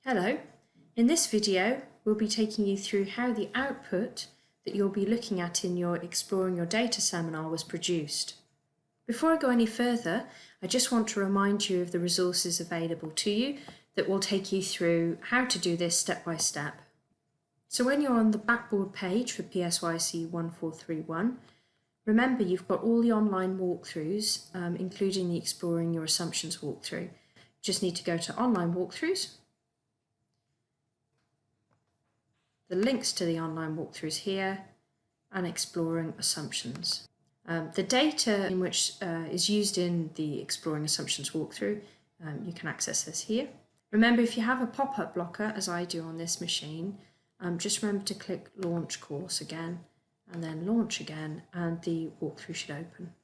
Hello, in this video we'll be taking you through how the output that you'll be looking at in your Exploring Your Data seminar was produced. Before I go any further, I just want to remind you of the resources available to you that will take you through how to do this step by step. So when you're on the Blackboard page for PSYC 1431, remember you've got all the online walkthroughs, including the Exploring Your Assumptions walkthrough. You just need to go to Online Walkthroughs. The links to the online walkthroughs here and Exploring Assumptions. The data in which is used in the Exploring Assumptions walkthrough, you can access this here. Remember, if you have a pop-up blocker, as I do on this machine, just remember to click Launch Course again, and then Launch again, and the walkthrough should open.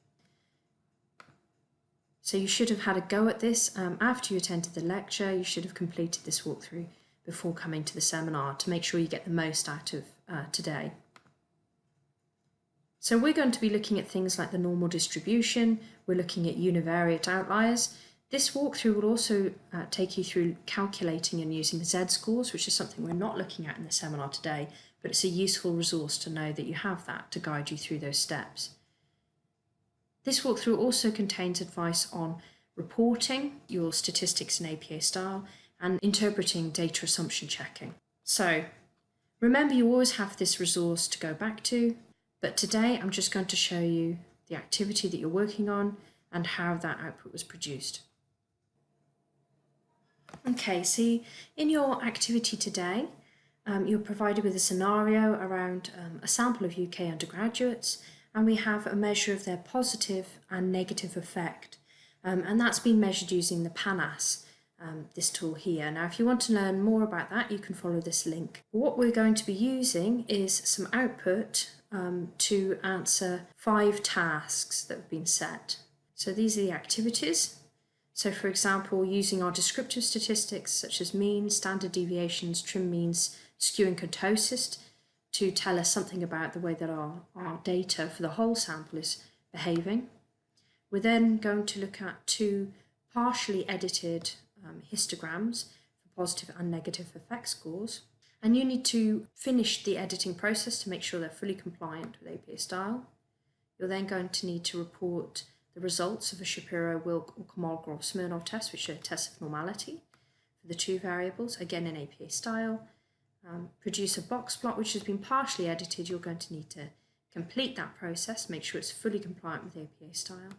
So you should have had a go at this. After you attended the lecture, you should have completed this walkthrough before coming to the seminar to make sure you get the most out of today. So we're going to be looking at things like the normal distribution, we're looking at univariate outliers. This walkthrough will also take you through calculating and using z-scores, which is something we're not looking at in the seminar today, but it's a useful resource to know that you have that to guide you through those steps. This walkthrough also contains advice on reporting your statistics in APA style and interpreting data assumption checking. So remember, you always have this resource to go back to, but today I'm just going to show you the activity that you're working on and how that output was produced. Okay, so in your activity today, you're provided with a scenario around a sample of UK undergraduates, and we have a measure of their positive and negative effect, and that's been measured using the PANAS, this tool here. Now, if you want to learn more about that, you can follow this link. What we're going to be using is some output to answer 5 tasks that have been set. So these are the activities. So for example, using our descriptive statistics such as means, standard deviations, trim means, skew and kurtosis to tell us something about the way that our data for the whole sample is behaving. We're then going to look at 2 partially edited histograms for positive and negative effect scores. And you need to finish the editing process to make sure they're fully compliant with APA style. You're then going to need to report the results of a Shapiro, Wilk, or Kolmogorov Smirnov test, which are tests of normality for the 2 variables, again in APA style. Produce a box plot which has been partially edited. You're going to need to complete that process, make sure it's fully compliant with APA style.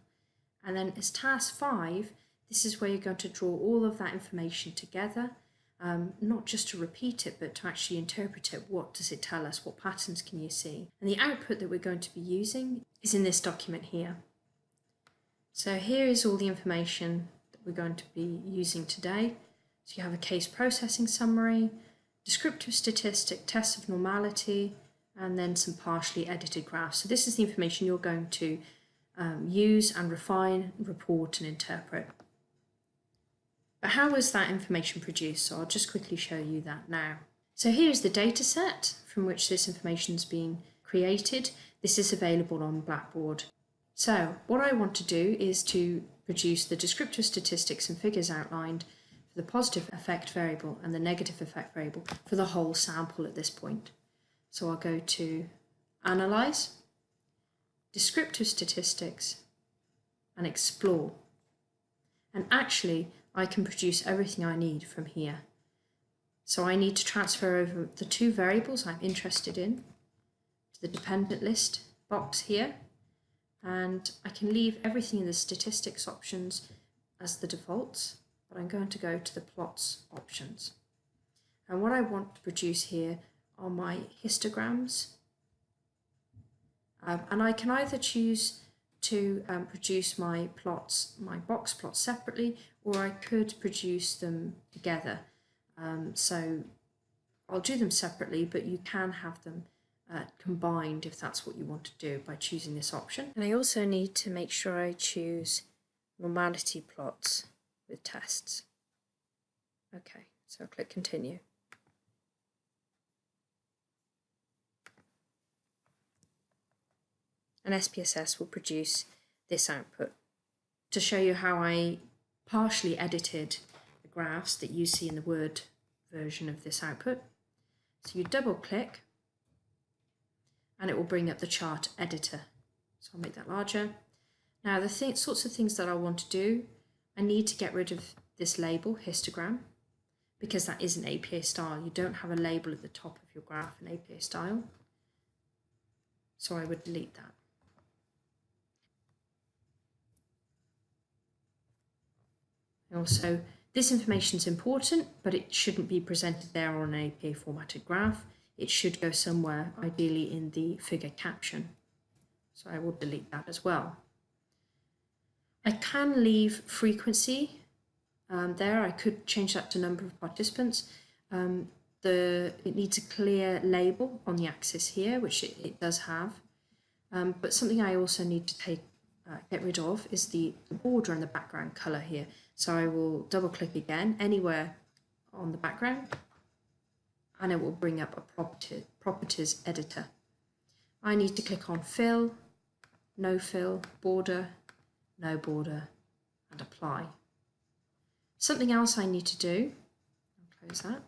And then as task 5, this is where you're going to draw all of that information together, not just to repeat it, but to actually interpret it. What does it tell us? What patterns can you see? And the output that we're going to be using is in this document here. So here is all the information that we're going to be using today. So you have a case processing summary, descriptive statistic, test of normality, and then some partially edited graphs. So this is the information you're going to use and refine, report and interpret. But how was that information produced? So I'll just quickly show you that now. So here's the data set from which this information is being created. This is available on Blackboard. So what I want to do is to produce the descriptive statistics and figures outlined for the positive effect variable and the negative effect variable for the whole sample at this point. So I'll go to Analyze, Descriptive Statistics, and Explore. And actually, I can produce everything I need from here. So I need to transfer over the 2 variables I'm interested in to the dependent list box here. And I can leave everything in the statistics options as the defaults, but I'm going to go to the plots options. And what I want to produce here are my histograms. And I can either choose to produce my plots, my box plots separately, or I could produce them together. So I'll do them separately, but you can have them combined if that's what you want to do by choosing this option. And I also need to make sure I choose normality plots with tests. Okay, so I'll click continue. And SPSS will produce this output. To show you how I partially edited the graphs that you see in the Word version of this output. So you double click and it will bring up the chart editor. So I'll make that larger. Now the sorts of things that I want to do, I need to get rid of this label, histogram, because that is an APA style. You don't have a label at the top of your graph in APA style. So I would delete that. Also, this information is important, but it shouldn't be presented there on an APA formatted graph. It should go somewhere, ideally in the figure caption. So I will delete that as well. I can leave frequency there. I could change that to number of participants. It needs a clear label on the axis here, which it does have. But something I also need to get rid of is the border and the background color here. So I will double click again anywhere on the background and it will bring up a properties editor. I need to click on fill, no fill, border, no border, and apply. Something else I need to do, I'll close that,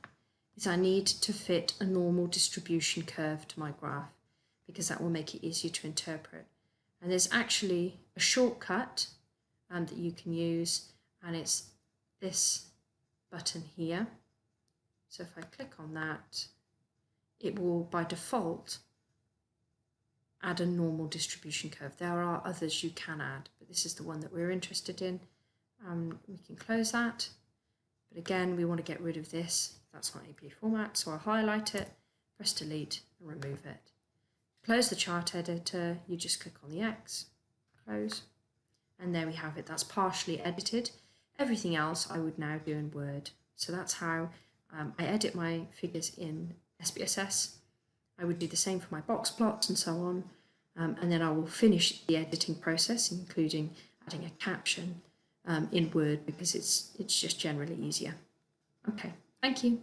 is I need to fit a normal distribution curve to my graph because that will make it easier to interpret. And there's actually a shortcut that you can use, and it's this button here. So if I click on that, it will by default add a normal distribution curve. There are others you can add, but this is the one that we're interested in. We can close that, but again we want to get rid of this. That's not APA format, so I'll highlight it, press delete and remove it. Close the chart editor, you just click on the X, close, and there we have it. That's partially edited. Everything else I would now do in Word. So that's how I edit my figures in SPSS. I would do the same for my box plots and so on, and then I will finish the editing process, including adding a caption in Word because it's just generally easier. Okay, thank you.